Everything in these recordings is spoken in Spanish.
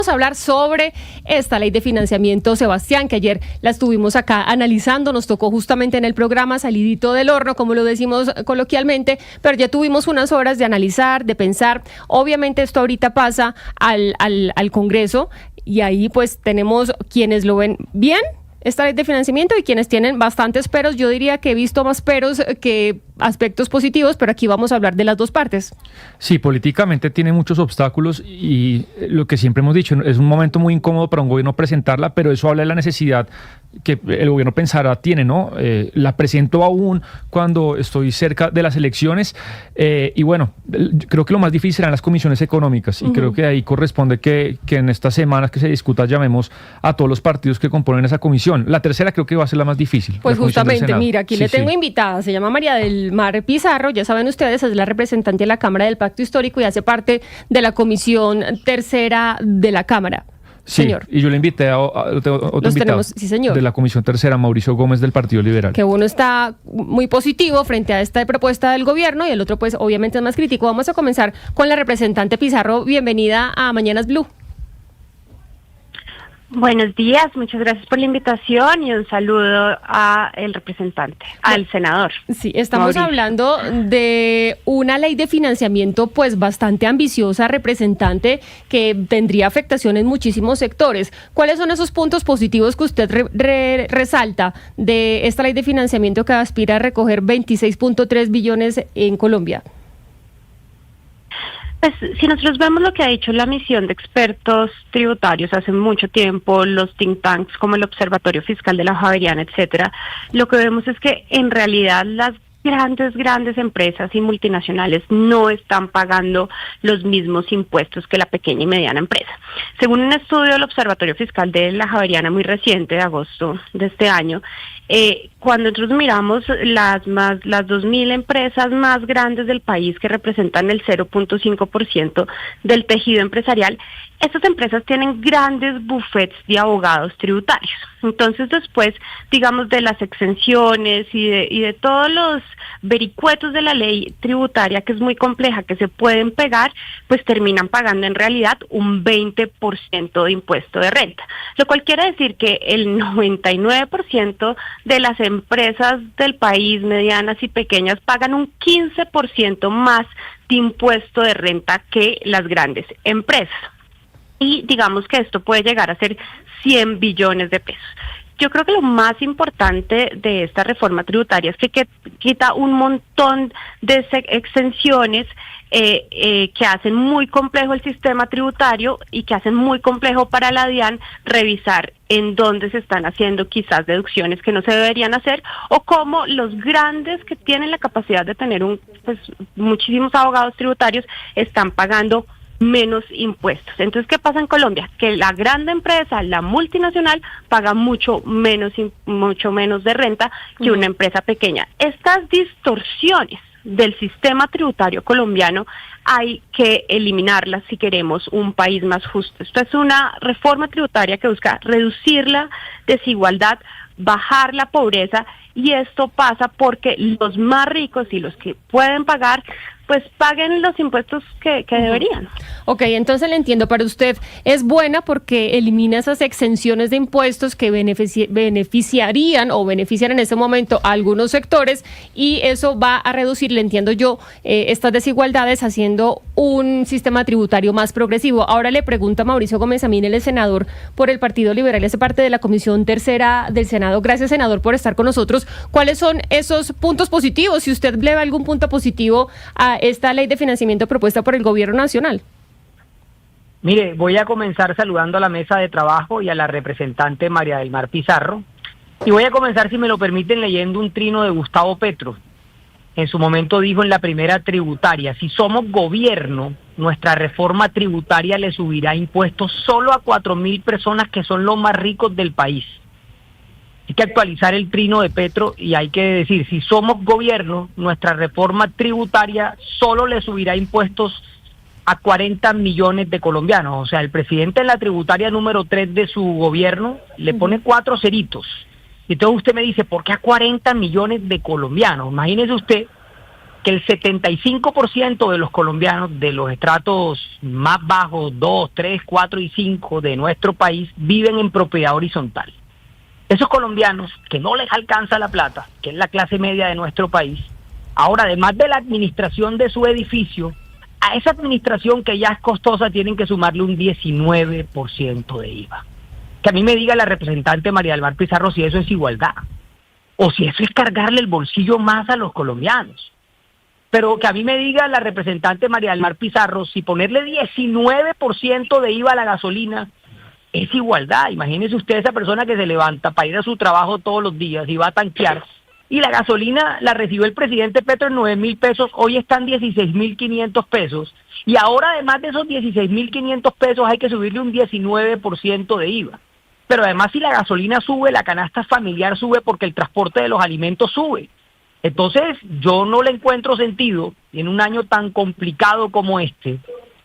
Vamos a hablar sobre esta ley de financiamiento, Sebastián, que ayer la estuvimos acá analizando, nos tocó justamente en el programa salidito del horno, como lo decimos coloquialmente, pero ya tuvimos unas horas de analizar, de pensar. Obviamente esto ahorita pasa al Congreso y ahí pues tenemos quienes lo ven bien, esta ley de financiamiento, y quienes tienen bastantes peros. Yo diría que he visto más peros que aspectos positivos, pero aquí vamos a hablar de las dos partes. Sí, políticamente tiene muchos obstáculos y lo que siempre hemos dicho, es un momento muy incómodo para un gobierno presentarla, pero eso habla de la necesidad que el gobierno pensará tiene, ¿no? La presento aún cuando estoy cerca de las elecciones y bueno, creo que lo más difícil serán las comisiones económicas y creo que ahí corresponde que en estas semanas que se discuta llamemos a todos los partidos que componen esa comisión. La tercera creo que va a ser la más difícil. Pues justamente, mira, aquí le tengo invitada, se llama María del Mar Pizarro, ya saben ustedes, es la representante de la Cámara del Pacto Histórico y hace parte de la Comisión Tercera de la Cámara. Sí, señor. Y yo le invité a otro invitado tenemos, sí, señor, de la Comisión Tercera, Mauricio Gómez del Partido Liberal. Que uno está muy positivo frente a esta propuesta del gobierno y el otro pues obviamente es más crítico. Vamos a comenzar con la representante Pizarro. Bienvenida a Mañanas Blue. Buenos días, muchas gracias por la invitación y un saludo al representante, al senador. Sí, estamos Mauricio. hablando de una ley de financiamiento pues bastante ambiciosa, representante, que tendría afectación en muchísimos sectores. ¿Cuáles son esos puntos positivos que usted resalta de esta ley de financiamiento que aspira a recoger 26.3 billones en Colombia? Pues si nosotros vemos lo que ha dicho la misión de expertos tributarios hace mucho tiempo, los think tanks como el Observatorio Fiscal de la Javeriana, etcétera, lo que vemos es que en realidad las grandes empresas y multinacionales no están pagando los mismos impuestos que la pequeña y mediana empresa. Según un estudio del Observatorio Fiscal de la Javeriana muy reciente, de agosto de este año, cuando nosotros miramos las 2.000 empresas más grandes del país, que representan el 0.5% del tejido empresarial, estas empresas tienen grandes bufetes de abogados tributarios. Entonces después, digamos, de las exenciones y de todos los vericuetos de la ley tributaria, que es muy compleja, que se pueden pegar, pues terminan pagando en realidad un 20% de impuesto de renta. Lo cual quiere decir que el 99% de las empresas del país, medianas y pequeñas, pagan un 15% más de impuesto de renta que las grandes empresas. Y digamos que esto puede llegar a ser 100 billones de pesos. Yo creo que lo más importante de esta reforma tributaria es que quita un montón de exenciones que hacen muy complejo el sistema tributario y que hacen muy complejo para la DIAN revisar en dónde se están haciendo quizás deducciones que no se deberían hacer, o cómo los grandes que tienen la capacidad de tener muchísimos abogados tributarios están pagando menos impuestos. Entonces, ¿qué pasa en Colombia? Que la gran empresa, la multinacional, paga mucho menos de renta que una empresa pequeña. Estas distorsiones del sistema tributario colombiano hay que eliminarlas si queremos un país más justo. Esto es una reforma tributaria que busca reducir la desigualdad, bajar la pobreza, y esto pasa porque los más ricos y los que pueden pagar, pues paguen los impuestos que deberían. Ok, entonces le entiendo, para usted es buena porque elimina esas exenciones de impuestos que beneficiarían o benefician en ese momento a algunos sectores, y eso va a reducir, le entiendo yo, estas desigualdades, haciendo un sistema tributario más progresivo. Ahora le pregunto a Mauricio Gómez Amín, él es senador por el Partido Liberal y hace parte de la Comisión Tercera del Senado. Gracias, senador, por estar con nosotros. ¿Cuáles son esos puntos positivos? Si usted le ve algún punto positivo a esta ley de financiamiento propuesta por el gobierno nacional. Mire, voy a comenzar saludando a la mesa de trabajo y a la representante María del Mar Pizarro. Y voy a comenzar, si me lo permiten, leyendo un trino de Gustavo Petro. En su momento dijo en la primera tributaria: si somos gobierno, nuestra reforma tributaria le subirá impuestos solo a 4.000 personas que son los más ricos del país. Hay que actualizar el trino de Petro y hay que decir: si somos gobierno, nuestra reforma tributaria solo le subirá impuestos a 40 millones de colombianos. O sea, el presidente en la tributaria número 3 de su gobierno le pone 4 ceritos. Y entonces usted me dice, ¿por qué a 40 millones de colombianos? Imagínese usted que el 75% de los colombianos de los estratos más bajos, 2, 3, 4 y 5 de nuestro país, viven en propiedad horizontal. Esos colombianos que no les alcanza la plata, que es la clase media de nuestro país, ahora además de la administración de su edificio, a esa administración que ya es costosa tienen que sumarle un 19% de IVA. Que a mí me diga la representante María del Mar Pizarro si eso es igualdad, o si eso es cargarle el bolsillo más a los colombianos. Pero que a mí me diga la representante María del Mar Pizarro si ponerle 19% de IVA a la gasolina es igualdad. Imagínese usted esa persona que se levanta para ir a su trabajo todos los días y va a tanquear, y la gasolina la recibió el presidente Petro en 9.000 pesos, hoy están 16.500 pesos, y ahora además de esos 16.500 pesos hay que subirle un 19% de IVA. Pero además si la gasolina sube, la canasta familiar sube porque el transporte de los alimentos sube. Entonces yo no le encuentro sentido en un año tan complicado como este,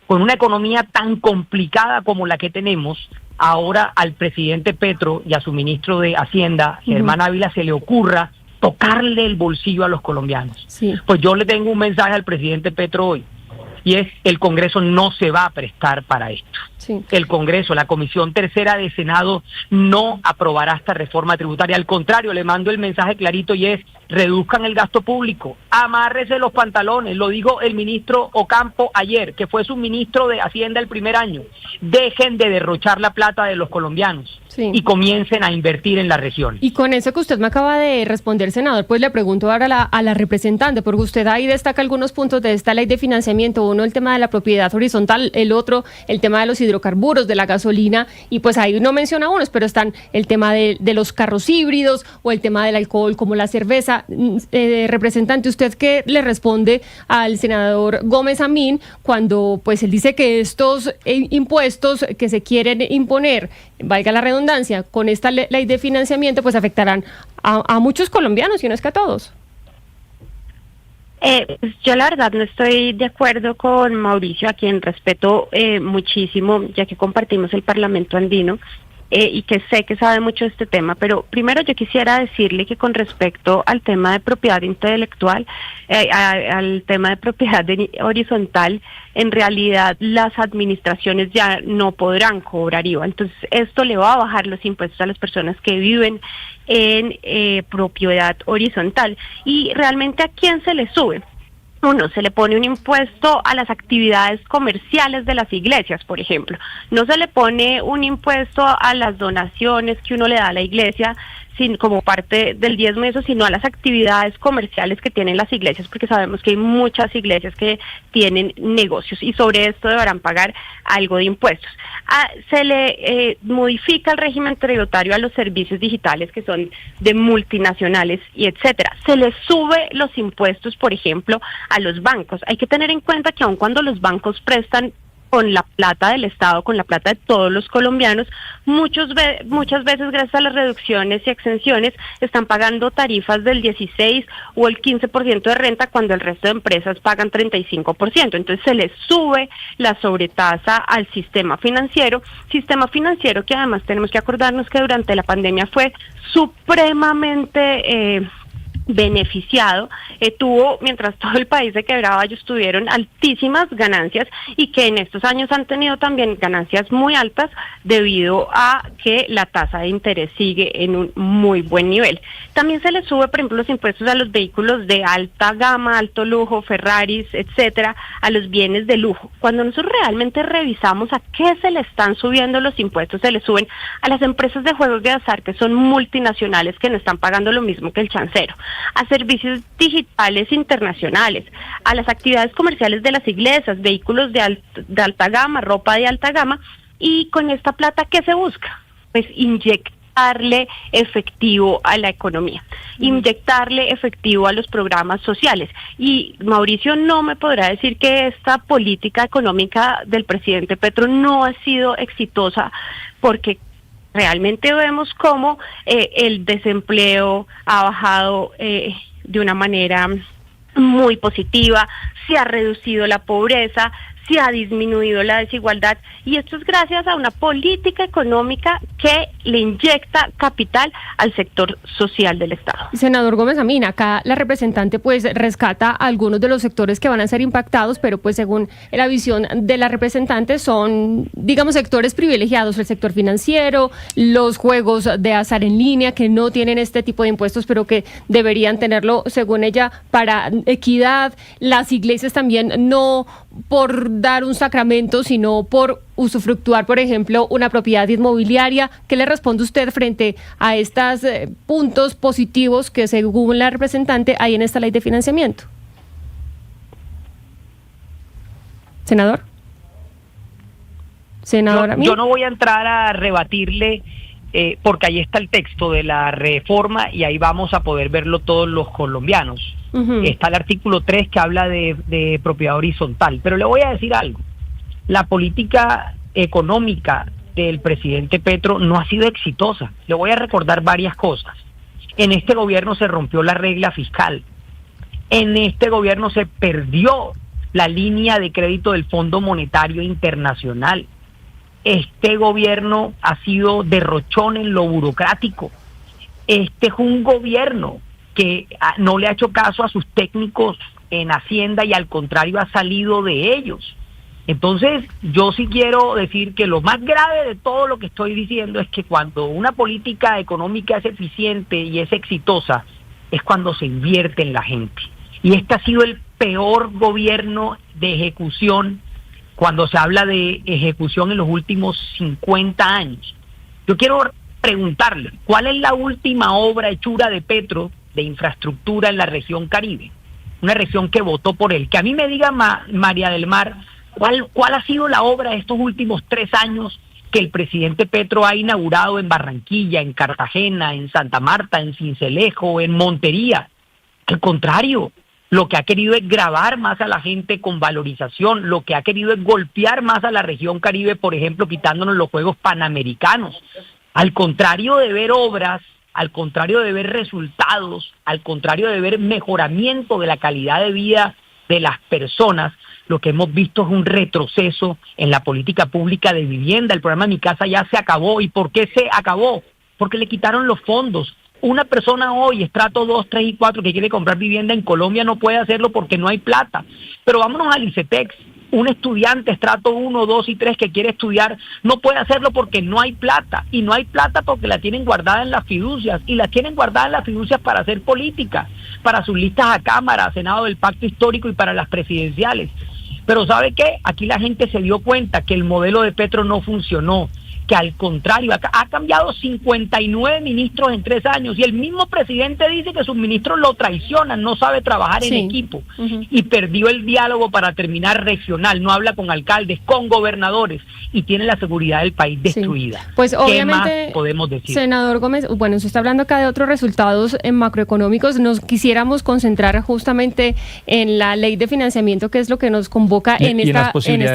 con una economía tan complicada como la que tenemos, ahora al presidente Petro y a su ministro de Hacienda, Germán Ávila, se le ocurra tocarle el bolsillo a los colombianos. Sí. Pues yo le tengo un mensaje al presidente Petro hoy, y es: el Congreso no se va a prestar para esto. Sí. El Congreso, la Comisión Tercera de Senado, no aprobará esta reforma tributaria. Al contrario, le mando el mensaje clarito, y es: reduzcan el gasto público, amárrese los pantalones. Lo dijo el ministro Ocampo ayer, que fue su ministro de Hacienda el primer año. Dejen de derrochar la plata de los colombianos, sí, y comiencen a invertir en la región. Y con eso que usted me acaba de responder, senador, pues le pregunto ahora a la representante, porque usted ahí destaca algunos puntos de esta ley de financiamiento. Uno, el tema de la propiedad horizontal; el otro, el tema de los hidrocarburos, de la gasolina, y pues ahí no menciona unos, pero están el tema de los carros híbridos o el tema del alcohol como la cerveza. Representante, ¿usted qué le responde al senador Gómez Amín cuando pues él dice que estos impuestos que se quieren imponer, valga la redundancia, con esta ley de financiamiento, pues afectarán a muchos colombianos, y no es que a todos? Pues yo la verdad no estoy de acuerdo con Mauricio, a quien respeto muchísimo, ya que compartimos el Parlamento andino, y que sé que sabe mucho de este tema. Pero primero yo quisiera decirle que con respecto al tema de propiedad intelectual, al tema de propiedad horizontal, en realidad las administraciones ya no podrán cobrar IVA. Entonces esto le va a bajar los impuestos a las personas que viven en propiedad horizontal. Y realmente, ¿a quién se le sube? Uno, se le pone un impuesto a las actividades comerciales de las iglesias, por ejemplo. No se le pone un impuesto a las donaciones que uno le da a la iglesia como parte del diezmo, sino a las actividades comerciales que tienen las iglesias, porque sabemos que hay muchas iglesias que tienen negocios y sobre esto deberán pagar algo de impuestos. Se le modifica el régimen tributario a los servicios digitales que son de multinacionales y etcétera. Se le sube los impuestos, por ejemplo, a los bancos. Hay que tener en cuenta que aun cuando los bancos prestan con la plata del Estado, con la plata de todos los colombianos, muchas veces gracias a las reducciones y exenciones están pagando tarifas del 16 o el 15% de renta, cuando el resto de empresas pagan 35%. Entonces se les sube la sobretasa al sistema financiero que además tenemos que acordarnos que durante la pandemia fue supremamente beneficiado, tuvo, mientras todo el país se quebraba, ellos tuvieron altísimas ganancias, y que en estos años han tenido también ganancias muy altas debido a que la tasa de interés sigue en un muy buen nivel. También se les sube, por ejemplo, los impuestos a los vehículos de alta gama, alto lujo, Ferraris, etcétera, a los bienes de lujo. Cuando nosotros realmente revisamos a qué se le están subiendo los impuestos, se les suben a las empresas de juegos de azar, que son multinacionales, que no están pagando lo mismo que el chancero, a servicios digitales internacionales, a las actividades comerciales de las iglesias, vehículos de alta gama, ropa de alta gama. Y con esta plata, ¿qué se busca? Pues inyectarle efectivo a la economía, inyectarle efectivo a los programas sociales. Y Mauricio no me podrá decir que esta política económica del presidente Petro no ha sido exitosa, porque realmente vemos cómo el desempleo ha bajado de una manera muy positiva, se ha reducido la pobreza, se ha disminuido la desigualdad, y esto es gracias a una política económica que le inyecta capital al sector social del Estado. Senador Gómez Amín, acá la representante pues rescata algunos de los sectores que van a ser impactados, pero pues según la visión de la representante son, digamos, sectores privilegiados, el sector financiero, los juegos de azar en línea que no tienen este tipo de impuestos, pero que deberían tenerlo, según ella, para equidad, las iglesias también, no por dar un sacramento, sino por usufructuar, por ejemplo, una propiedad inmobiliaria. ¿Qué le responde usted frente a estos puntos positivos que, según la representante, hay en esta ley de financiamiento? Senador. Senadora. Yo no voy a entrar a rebatirle, porque ahí está el texto de la reforma y ahí vamos a poder verlo todos los colombianos. Está el artículo 3 que habla de propiedad horizontal, pero le voy a decir algo. La política económica del presidente Petro no ha sido exitosa. Le voy a recordar varias cosas. En este gobierno se rompió la regla fiscal. En este gobierno se perdió la línea de crédito del Fondo Monetario Internacional. Este gobierno ha sido derrochón en lo burocrático. Este es un gobierno que no le ha hecho caso a sus técnicos en Hacienda y al contrario ha salido de ellos. Entonces, yo sí quiero decir que lo más grave de todo lo que estoy diciendo es que cuando una política económica es eficiente y es exitosa, es cuando se invierte en la gente. Y este ha sido el peor gobierno de ejecución cuando se habla de ejecución en los últimos 50 años. Yo quiero preguntarle, ¿cuál es la última obra hechura de Petro de infraestructura en la región Caribe? Una región que votó por él. Que a mí me diga María del Mar, ¿cuál ha sido la obra de estos últimos 3 años que el presidente Petro ha inaugurado en Barranquilla, en Cartagena, en Santa Marta, en Sincelejo, en Montería? Al contrario, lo que ha querido es gravar más a la gente con valorización, lo que ha querido es golpear más a la región Caribe, por ejemplo, quitándonos los Juegos Panamericanos. Al contrario de ver obras, al contrario de ver resultados, al contrario de ver mejoramiento de la calidad de vida de las personas, lo que hemos visto es un retroceso en la política pública de vivienda. El programa Mi Casa Ya se acabó. ¿Y por qué se acabó? Porque le quitaron los fondos. Una persona hoy, estrato 2, 3 y 4, que quiere comprar vivienda en Colombia no puede hacerlo porque no hay plata. Pero vámonos al ICETEX. Un estudiante estrato 1, 2 y 3 que quiere estudiar no puede hacerlo porque no hay plata. Y no hay plata porque la tienen guardada en las fiducias. Y la tienen guardada en las fiducias para hacer política, para sus listas a Cámara, a Senado del Pacto Histórico y para las presidenciales. Pero ¿sabe qué? Aquí la gente se dio cuenta que el modelo de Petro no funcionó, que al contrario, ha cambiado 59 ministros en 3 años y el mismo presidente dice que sus ministros lo traicionan, no sabe trabajar en equipo y perdió el diálogo para terminar regional, no habla con alcaldes, con gobernadores y tiene la seguridad del país destruida. Pues obviamente, ¿qué más podemos decir? Senador Gómez, bueno, se está hablando acá de otros resultados macroeconómicos, nos quisiéramos concentrar justamente en la ley de financiamiento, que es lo que nos convoca en esta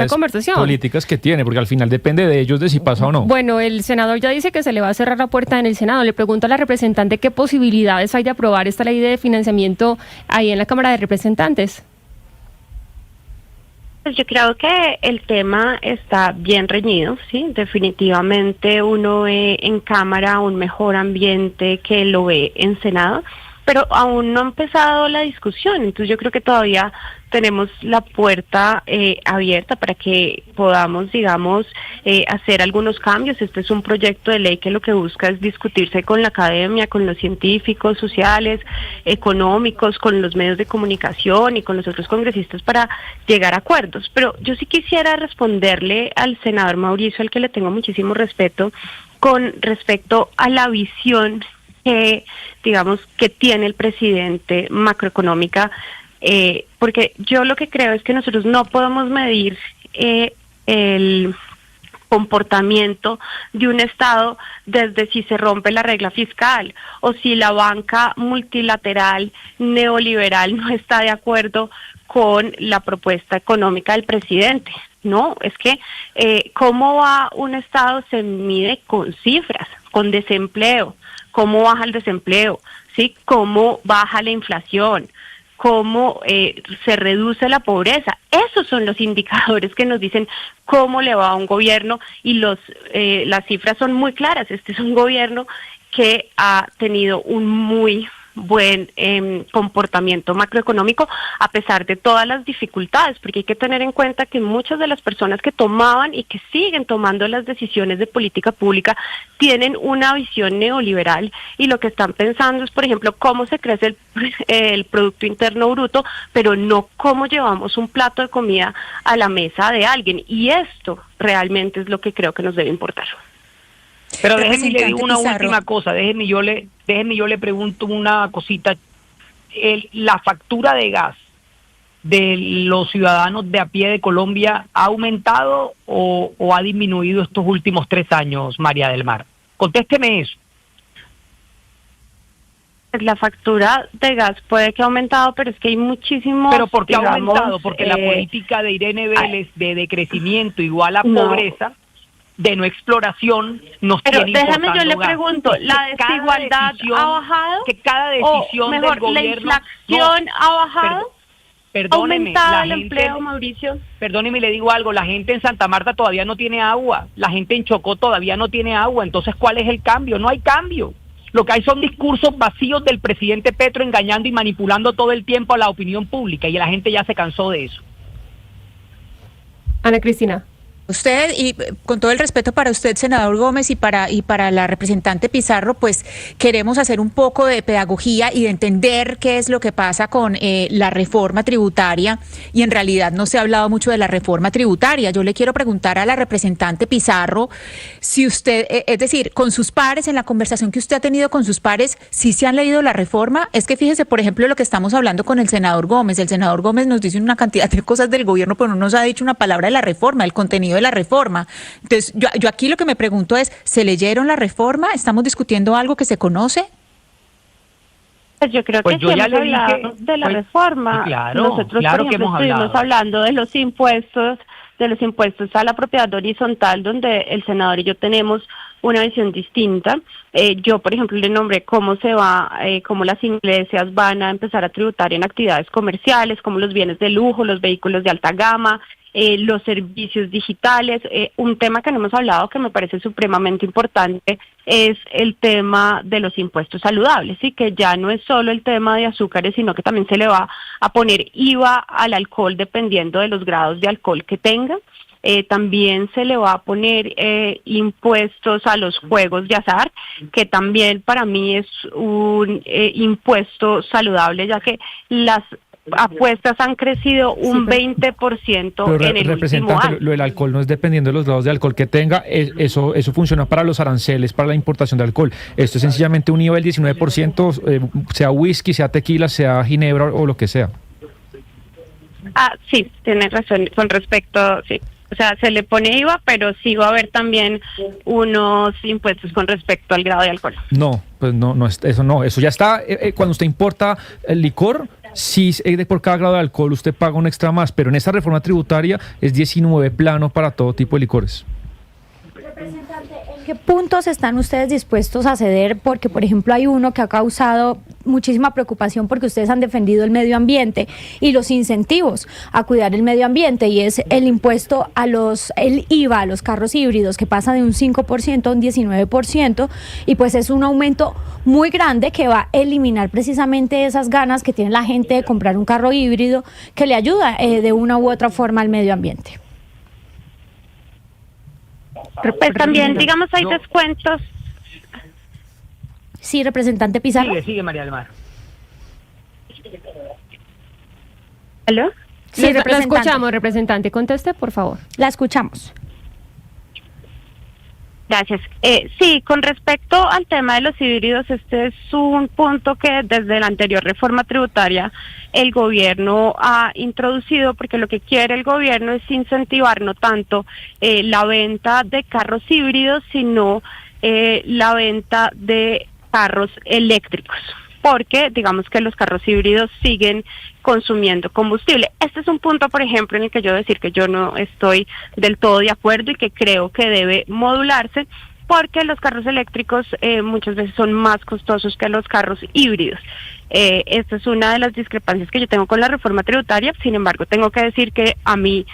conversación. Políticas que tiene, porque al final depende de ellos de si pasa o no. Bueno, el senador ya dice que se le va a cerrar la puerta en el Senado. Le pregunto a la representante qué posibilidades hay de aprobar esta ley de financiamiento ahí en la Cámara de Representantes. Pues yo creo que el tema está bien reñido, sí, definitivamente uno ve en Cámara un mejor ambiente que lo ve en Senado, pero aún no ha empezado la discusión, entonces yo creo que todavía tenemos la puerta abierta para que podamos, digamos, hacer algunos cambios. Este es un proyecto de ley que lo que busca es discutirse con la academia, con los científicos, sociales, económicos, con los medios de comunicación y con los otros congresistas para llegar a acuerdos. Pero yo sí quisiera responderle al senador Mauricio, al que le tengo muchísimo respeto, con respecto a la visión digamos, que tiene el presidente macroeconómica, porque yo lo que creo es que nosotros no podemos medir el comportamiento de un Estado desde si se rompe la regla fiscal o si la banca multilateral neoliberal no está de acuerdo con la propuesta económica del presidente. No, es que cómo va un Estado se mide con cifras, con desempleo, cómo baja el desempleo, ¿sí? Cómo baja la inflación, cómo se reduce la pobreza. Esos son los indicadores que nos dicen cómo le va a un gobierno y las cifras son muy claras. Este es un gobierno que ha tenido un muy buen comportamiento macroeconómico a pesar de todas las dificultades, porque hay que tener en cuenta que muchas de las personas que tomaban y que siguen tomando las decisiones de política pública tienen una visión neoliberal y lo que están pensando es, por ejemplo, cómo se crece el Producto Interno Bruto, pero no cómo llevamos un plato de comida a la mesa de alguien, y esto realmente es lo que creo que nos debe importar. Pero déjeme le digo una última cosa, déjeme yo le pregunto una cosita. ¿La factura de gas de los ciudadanos de a pie de Colombia ha aumentado o ha disminuido estos últimos 3 años, María del Mar? Contésteme eso. La factura de gas puede que ha aumentado, pero es que hay muchísimos... ¿Pero por qué ha aumentado? Porque la política de Irene Vélez de decrecimiento igual a pobreza, de no exploración, nos pero tiene importando déjame, yo le gas. pregunto, ¿la desigualdad ha bajado? Que cada decisión o mejor, del gobierno... ¿la inflación ha bajado? Perdóneme, ¿Aumentado el empleo, Mauricio? Perdóneme, le digo algo, la gente en Santa Marta todavía no tiene agua, la gente en Chocó todavía no tiene agua, entonces ¿cuál es el cambio? No hay cambio. Lo que hay son discursos vacíos del presidente Petro engañando y manipulando todo el tiempo a la opinión pública y la gente ya se cansó de eso. Ana Cristina. Usted, y con todo el respeto para usted, senador Gómez, y para la representante Pizarro, pues queremos hacer un poco de pedagogía y de entender qué es lo que pasa con la reforma tributaria, y en realidad no se ha hablado mucho de la reforma tributaria. Yo le quiero preguntar a la representante Pizarro si usted, es decir, con sus pares, en la conversación que usted ha tenido con sus pares, ¿sí se han leído la reforma? Es que fíjese, por ejemplo, lo que estamos hablando con el senador Gómez. El senador Gómez nos dice una cantidad de cosas del gobierno, pero no nos ha dicho una palabra de la reforma, el contenido de la reforma. Entonces, yo aquí lo que me pregunto es, ¿se leyeron la reforma? ¿Estamos discutiendo algo que se conoce? Pues yo creo que yo ya hemos le hablado dije, de la reforma. Claro, Nosotros, claro por que ejemplo, hemos estuvimos hablado. hablando de los impuestos a la propiedad horizontal, donde el senador y yo tenemos una visión distinta. Yo, por ejemplo, le nombré cómo cómo las iglesias van a empezar a tributar en actividades comerciales, como los bienes de lujo, los vehículos de alta gama, los servicios digitales. Un tema que no hemos hablado, que me parece supremamente importante, es el tema de los impuestos saludables, ¿sí? Que ya no es solo el tema de azúcares, sino que también se le va a poner IVA al alcohol dependiendo de los grados de alcohol que tenga. También se le va a poner impuestos a los juegos de azar, que también para mí es un impuesto saludable, ya que las apuestas han crecido un 20% en el último año. Lo del alcohol no es dependiendo de los grados de alcohol que tenga, eso funciona para los aranceles, para la importación de alcohol. Esto es sencillamente un IVA del 19%, sea whisky, sea tequila, sea ginebra o lo que sea. Sí, tiene razón con respecto, sí. O sea, se le pone IVA, pero sí va a haber también unos impuestos con respecto al grado de alcohol. No, pues eso ya está. Cuando usted importa el licor, sí, por cada grado de alcohol usted paga un extra más, pero en esta reforma tributaria es 19 plano para todo tipo de licores. Representante, ¿en qué puntos están ustedes dispuestos a ceder? Porque, por ejemplo, hay uno que ha causado muchísima preocupación porque ustedes han defendido el medio ambiente y los incentivos a cuidar el medio ambiente, y es el impuesto el IVA a los carros híbridos, que pasa de un 5% a un 19%, y pues es un aumento muy grande que va a eliminar precisamente esas ganas que tiene la gente de comprar un carro híbrido que le ayuda de una u otra forma al medio ambiente. Pues también, digamos, hay descuentos. Sí, representante Pizarro. Sigue María del Mar. ¿Aló? Sí, La representante. escuchamos, representante. Conteste, por favor. La escuchamos. Gracias. Sí, con respecto al tema de los híbridos, este es un punto que desde la anterior reforma tributaria el gobierno ha introducido, porque lo que quiere el gobierno es incentivar no tanto la venta de carros híbridos, sino la venta de carros eléctricos, porque digamos que los carros híbridos siguen consumiendo combustible. Este es un punto, por ejemplo, en el que yo decir que yo no estoy del todo de acuerdo y que creo que debe modularse, porque los carros eléctricos muchas veces son más costosos que los carros híbridos. Esta es una de las discrepancias que yo tengo con la reforma tributaria. Sin embargo, tengo que decir que a mí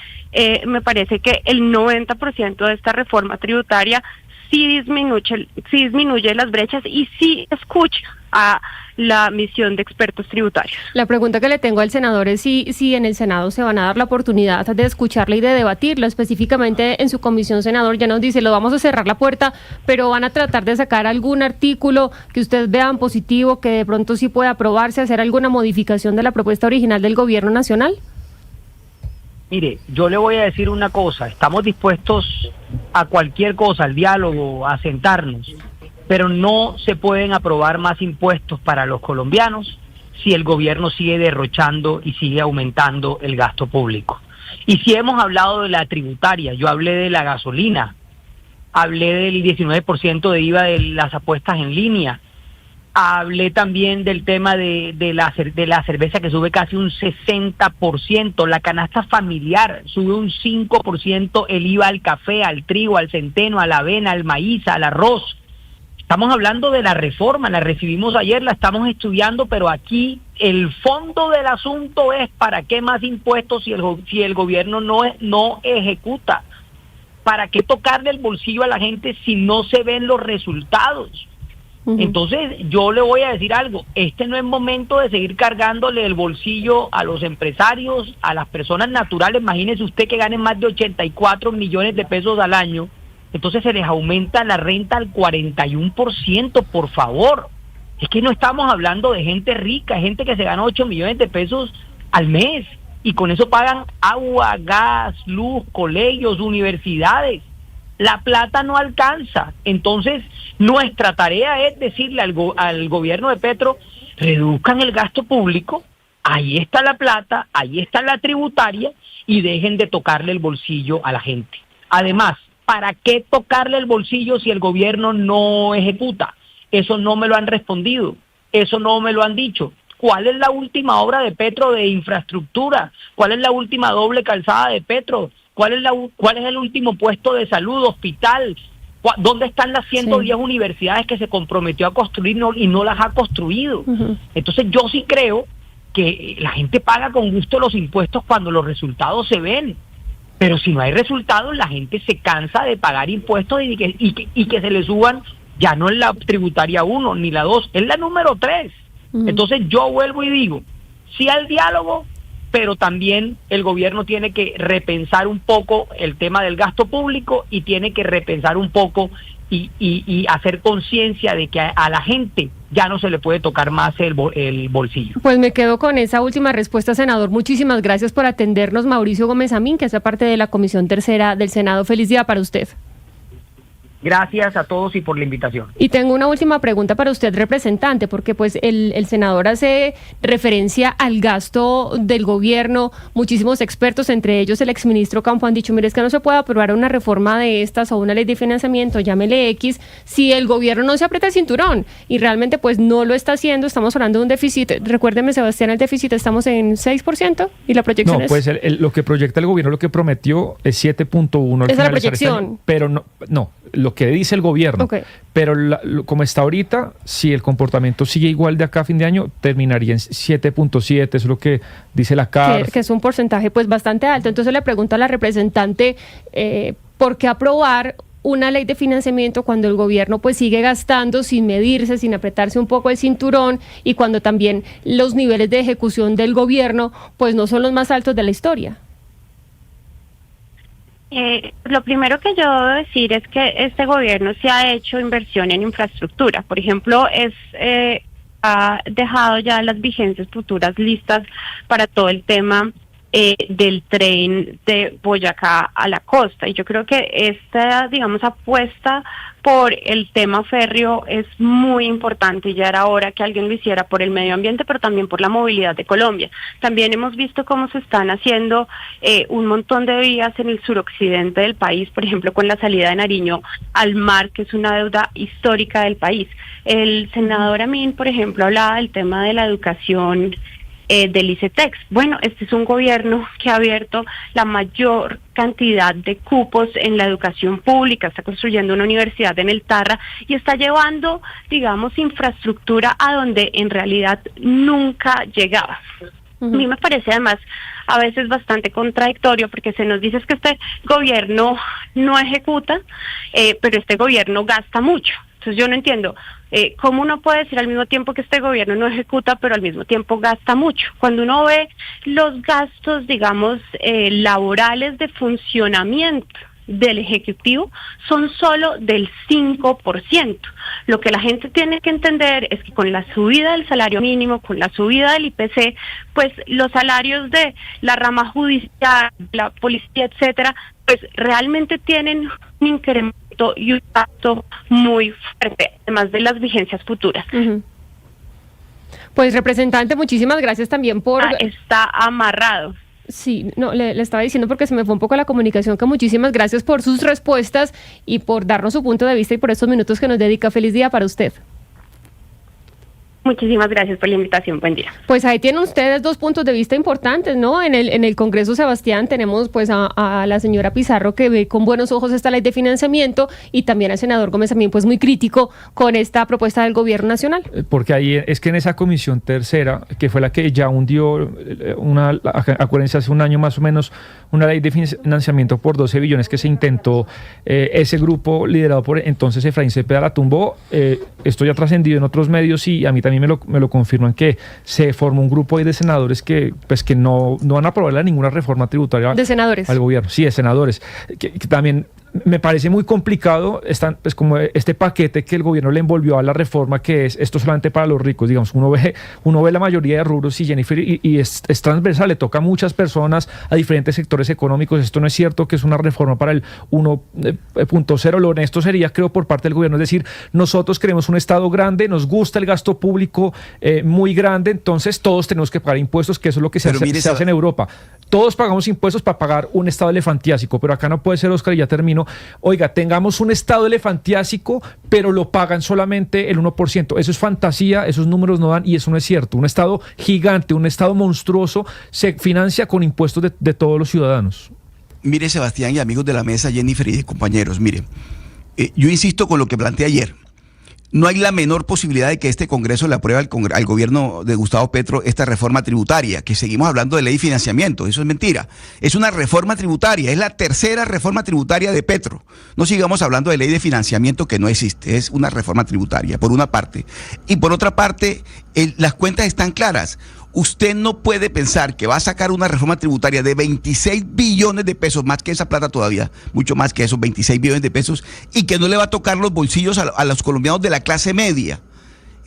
me parece que el 90% de esta reforma tributaria sí disminuye las brechas y sí escucha a la misión de expertos tributarios. La pregunta que le tengo al senador es si en el Senado se van a dar la oportunidad de escucharla y de debatirla. Específicamente en su comisión, senador, ya nos dice, lo vamos a cerrar la puerta, pero van a tratar de sacar algún artículo que ustedes vean positivo, que de pronto sí pueda aprobarse, hacer alguna modificación de la propuesta original del gobierno nacional. Mire, yo le voy a decir una cosa, estamos dispuestos a cualquier cosa, al diálogo, a sentarnos, pero no se pueden aprobar más impuestos para los colombianos si el gobierno sigue derrochando y sigue aumentando el gasto público. Y si hemos hablado de la tributaria, yo hablé de la gasolina, hablé del 19% de IVA de las apuestas en línea, hablé también del tema de la cerveza que sube casi un 60%, la canasta familiar sube un 5%, el IVA al café, al trigo, al centeno, a la avena, al maíz, al arroz. Estamos hablando de la reforma, la recibimos ayer, la estamos estudiando, pero aquí el fondo del asunto es ¿para qué más impuestos si el gobierno no ejecuta? ¿Para qué tocarle el bolsillo a la gente si no se ven los resultados? Entonces, yo le voy a decir algo, este no es momento de seguir cargándole el bolsillo a los empresarios, a las personas naturales. Imagínese usted que ganen más de 84 millones de pesos al año, entonces se les aumenta la renta al 41%, por favor. Es que no estamos hablando de gente rica, gente que se gana 8 millones de pesos al mes, y con eso pagan agua, gas, luz, colegios, universidades. La plata no alcanza. Entonces, nuestra tarea es decirle al gobierno de Petro, reduzcan el gasto público, ahí está la plata, ahí está la tributaria, y dejen de tocarle el bolsillo a la gente. Además, ¿para qué tocarle el bolsillo si el gobierno no ejecuta? Eso no me lo han respondido, eso no me lo han dicho. ¿Cuál es la última obra de Petro de infraestructura? ¿Cuál es la última doble calzada de Petro? ¿Cuál es el último puesto de salud, hospital? ¿Dónde están las 110 universidades que se comprometió a construir y no las ha construido? Entonces yo sí creo que la gente paga con gusto los impuestos cuando los resultados se ven. Pero si no hay resultados, la gente se cansa de pagar impuestos y que se le suban, ya no es la tributaria 1 ni la 2, es la número 3. Entonces yo vuelvo y digo, sí al diálogo, pero también el gobierno tiene que repensar un poco el tema del gasto público y tiene que repensar un poco y hacer conciencia de que a la gente ya no se le puede tocar más el bolsillo. Pues me quedo con esa última respuesta, senador. Muchísimas gracias por atendernos. Mauricio Gómez Amín, que hace parte de la Comisión Tercera del Senado. Feliz día para usted. Gracias a todos y por la invitación. Y tengo una última pregunta para usted, representante, porque pues el senador hace referencia al gasto del gobierno. Muchísimos expertos, entre ellos el exministro Campo, han dicho, mire, es que no se puede aprobar una reforma de estas o una ley de financiamiento, llámele X, si el gobierno no se aprieta el cinturón. Y realmente pues no lo está haciendo. Estamos hablando de un déficit. Recuérdeme, Sebastián, el déficit estamos en 6% y la proyección es... No, pues lo que proyecta el gobierno, lo que prometió es 7.1 al Esa es la finalizar proyección. este año, pero no, lo que dice el gobierno, Okay. Pero como está ahorita, si el comportamiento sigue igual de acá a fin de año, terminaría en 7.7, es lo que dice la CARF. Que es un porcentaje pues bastante alto. Entonces le pregunto a la representante, ¿por qué aprobar una ley de financiamiento cuando el gobierno pues sigue gastando sin medirse, sin apretarse un poco el cinturón, y cuando también los niveles de ejecución del gobierno pues no son los más altos de la historia? Lo primero que yo debo decir es que este gobierno se ha hecho inversión en infraestructura. Por ejemplo, ha dejado ya las vigencias futuras listas para todo el tema del tren de Boyacá a la costa. Y yo creo que esta, digamos, apuesta por el tema férreo es muy importante, y ya era hora que alguien lo hiciera por el medio ambiente, pero también por la movilidad de Colombia. También hemos visto cómo se están haciendo un montón de vías en el suroccidente del país, por ejemplo, con la salida de Nariño al mar, que es una deuda histórica del país. El senador Amín, por ejemplo, hablaba del tema de la educación del ICETEX. Bueno, este es un gobierno que ha abierto la mayor cantidad de cupos en la educación pública, está construyendo una universidad en el Tarra y está llevando, digamos, infraestructura a donde en realidad nunca llegaba. A mí me parece además a veces bastante contradictorio porque se nos dice que este gobierno no ejecuta, pero este gobierno gasta mucho. Entonces yo no entiendo cómo uno puede decir al mismo tiempo que este gobierno no ejecuta, pero al mismo tiempo gasta mucho. Cuando uno ve los gastos, digamos, laborales de funcionamiento del Ejecutivo, son solo del 5%. Lo que la gente tiene que entender es que con la subida del salario mínimo, con la subida del IPC, pues los salarios de la rama judicial, la policía, etcétera, pues realmente tienen un incremento y un impacto muy fuerte, además de las vigencias futuras. Pues, representante, muchísimas gracias también por... Está amarrado. Sí, no, le estaba diciendo porque se me fue un poco la comunicación, que muchísimas gracias por sus respuestas y por darnos su punto de vista y por estos minutos que nos dedica. Feliz día para usted. Muchísimas gracias por la invitación, buen día. Pues ahí tienen ustedes dos puntos de vista importantes, ¿no? En el Congreso, Sebastián, tenemos pues a la señora Pizarro, que ve con buenos ojos esta ley de financiamiento, y también al senador Gómez, también pues muy crítico con esta propuesta del gobierno nacional. Porque ahí es que en esa comisión tercera, que fue la que ya hundió, acuérdense, hace un año más o menos, una ley de financiamiento por 12 billones que se intentó, ese grupo liderado por entonces Efraín Cepeda la tumbó. Esto ya ha trascendido en otros medios y a mí también me lo confirman, que se formó un grupo ahí de senadores que no van a aprobar ninguna reforma tributaria de senadores al gobierno. Sí, de senadores, que también me parece muy complicado. Están, pues, como este paquete que el gobierno le envolvió a la reforma, que es esto solamente para los ricos. Digamos, uno ve la mayoría de rubros, y Jennifer, y es transversal, le toca a muchas personas, a diferentes sectores económicos. Esto no es cierto que es una reforma para el 1.0. Lo honesto sería, creo, por parte del gobierno, es decir, nosotros queremos un Estado grande, nos gusta el gasto público muy grande, entonces todos tenemos que pagar impuestos, que eso es lo que se hace en Europa. Todos pagamos impuestos para pagar un Estado elefantiásico, pero acá no puede ser, Oscar, y ya termino. Oiga, tengamos un Estado elefantiásico, pero lo pagan solamente el 1%. Eso es fantasía, esos números no dan, y eso no es cierto. Un Estado gigante, un Estado monstruoso, se financia con impuestos de todos los ciudadanos. Mire, Sebastián y amigos de la mesa, Jennifer y compañeros, mire, yo insisto con lo que planteé ayer. No hay la menor posibilidad de que este Congreso le apruebe al gobierno de Gustavo Petro esta reforma tributaria, que seguimos hablando de ley de financiamiento. Eso es mentira. Es una reforma tributaria, es la tercera reforma tributaria de Petro. No sigamos hablando de ley de financiamiento, que no existe, es una reforma tributaria, por una parte. Y por otra parte, las cuentas están claras. Usted no puede pensar que va a sacar una reforma tributaria de 26 billones de pesos, más que esa plata todavía, mucho más que esos 26 billones de pesos, y que no le va a tocar los bolsillos a los colombianos de la clase media.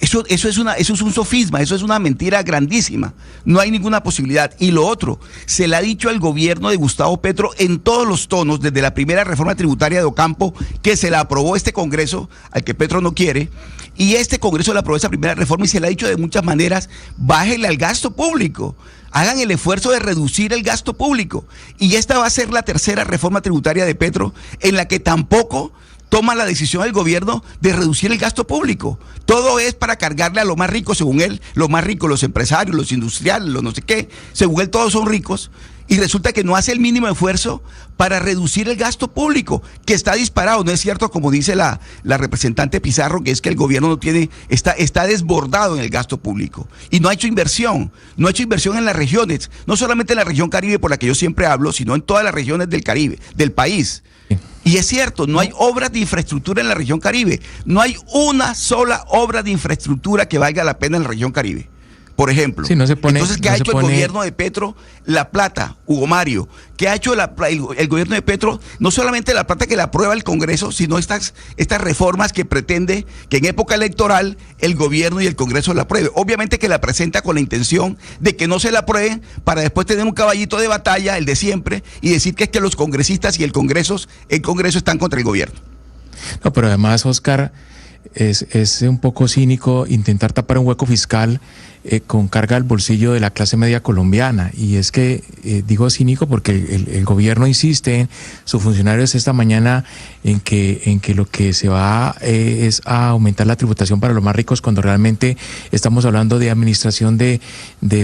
Eso es un sofisma, eso es una mentira grandísima. No hay ninguna posibilidad. Y lo otro, se le ha dicho al gobierno de Gustavo Petro en todos los tonos, desde la primera reforma tributaria de Ocampo, que se la aprobó este Congreso, al que Petro no quiere, y este Congreso le aprobó esa primera reforma, y se le ha dicho de muchas maneras: bájenle al gasto público, hagan el esfuerzo de reducir el gasto público. Y esta va a ser la tercera reforma tributaria de Petro, en la que tampoco toma la decisión el gobierno de reducir el gasto público. Todo es para cargarle a los más ricos, según él, los más ricos, los empresarios, los industriales, los no sé qué, según él todos son ricos, y resulta que no hace el mínimo esfuerzo para reducir el gasto público, que está disparado. No es cierto, como dice la representante Pizarro, que es que el gobierno no tiene, está desbordado en el gasto público, y no ha hecho inversión en las regiones, no solamente en la región Caribe, por la que yo siempre hablo, sino en todas las regiones del Caribe, del país. Y es cierto, no hay obras de infraestructura en la región Caribe. No hay una sola obra de infraestructura que valga la pena en la región Caribe, por ejemplo. Sí, entonces, ¿qué ha hecho el gobierno de Petro? La plata, Hugo Mario, ¿qué ha hecho el gobierno de Petro? No solamente la plata que la aprueba el Congreso, sino estas reformas que pretende que en época electoral el gobierno y el Congreso la apruebe. Obviamente que la presenta con la intención de que no se la aprueben, para después tener un caballito de batalla, el de siempre, y decir que es que los congresistas y el Congreso están contra el gobierno. No, pero además, Oscar, es un poco cínico intentar tapar un hueco fiscal con carga al bolsillo de la clase media colombiana. Y es que digo cínico porque el gobierno insiste, sus funcionarios esta mañana, en que lo que se va es a aumentar la tributación para los más ricos, cuando realmente estamos hablando de administración de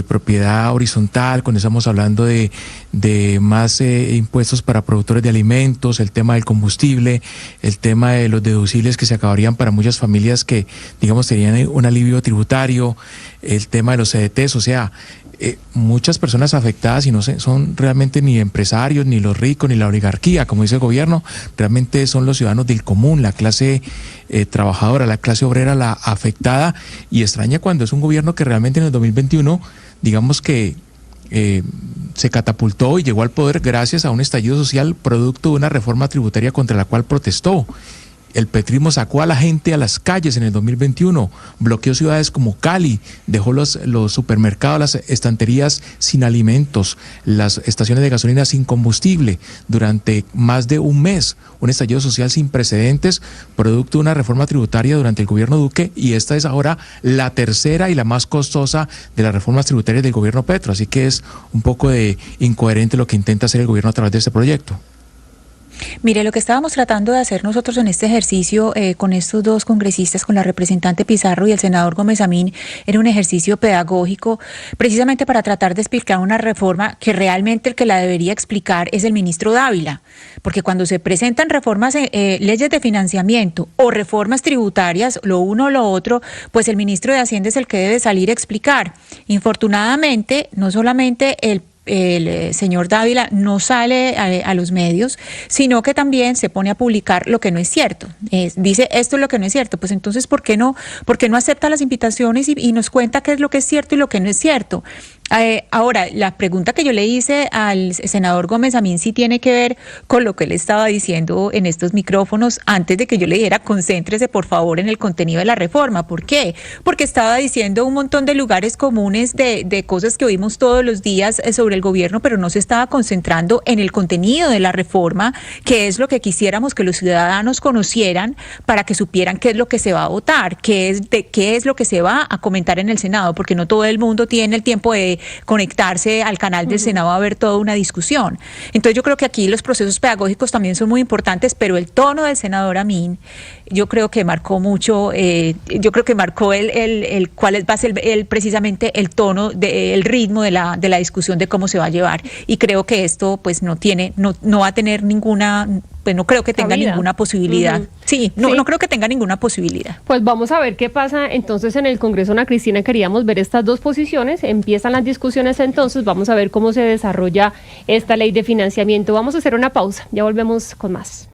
propiedad horizontal, cuando estamos hablando de más impuestos para productores de alimentos, el tema del combustible, el tema de los deducibles que se acabarían para muchas familias que, digamos, tenían un alivio tributario, el tema de los CDTs, o sea, muchas personas afectadas, y no son realmente ni empresarios, ni los ricos, ni la oligarquía, como dice el gobierno, realmente son los ciudadanos del común, la clase trabajadora, la clase obrera, la afectada, y extraña cuando es un gobierno que realmente en el 2021, digamos que se catapultó y llegó al poder gracias a un estallido social producto de una reforma tributaria contra la cual protestó. El petrismo sacó a la gente a las calles en el 2021, bloqueó ciudades como Cali, dejó los supermercados, las estanterías sin alimentos, las estaciones de gasolina sin combustible durante más de un mes. Un estallido social sin precedentes, producto de una reforma tributaria durante el gobierno Duque, y esta es ahora la tercera y la más costosa de las reformas tributarias del gobierno Petro. Así que es un poco de incoherente lo que intenta hacer el gobierno a través de este proyecto. Mire, lo que estábamos tratando de hacer nosotros en este ejercicio con estos dos congresistas, con la representante Pizarro y el senador Gómez Amín, era un ejercicio pedagógico precisamente para tratar de explicar una reforma que realmente el que la debería explicar es el ministro Dávila, porque cuando se presentan reformas, leyes de financiamiento o reformas tributarias, lo uno o lo otro, pues el ministro de Hacienda es el que debe salir a explicar. Infortunadamente, no solamente el señor Dávila no sale a los medios, sino que también se pone a publicar lo que no es cierto. Dice, esto es lo que no es cierto. Pues entonces, ¿por qué no acepta las invitaciones y nos cuenta qué es lo que es cierto y lo que no es cierto? Ahora, la pregunta que yo le hice al senador Gómez Amín sí tiene que ver con lo que él estaba diciendo en estos micrófonos antes de que yo le dijera concéntrese por favor en el contenido de la reforma. ¿Por qué? Porque estaba diciendo un montón de lugares comunes de cosas que oímos todos los días sobre el gobierno, pero no se estaba concentrando en el contenido de la reforma, que es lo que quisiéramos que los ciudadanos conocieran para que supieran qué es lo que se va a votar, qué es lo que se va a comentar en el Senado, porque no todo el mundo tiene el tiempo de conectarse al canal del Senado a ver toda una discusión. Entonces yo creo que aquí los procesos pedagógicos también son muy importantes, pero el tono del senador Amín yo creo que marcó mucho, yo creo que marcó cuál va a ser precisamente el tono, el ritmo de la discusión de cómo se va a llevar, y creo que esto pues no va a tener ninguna, pues no creo que tenga ninguna posibilidad. Sí, no creo que tenga ninguna posibilidad. Pues vamos a ver qué pasa entonces en el Congreso. Ana Cristina, queríamos ver estas dos posiciones, empiezan las discusiones entonces, vamos a ver cómo se desarrolla esta ley de financiamiento. Vamos a hacer una pausa, ya volvemos con más.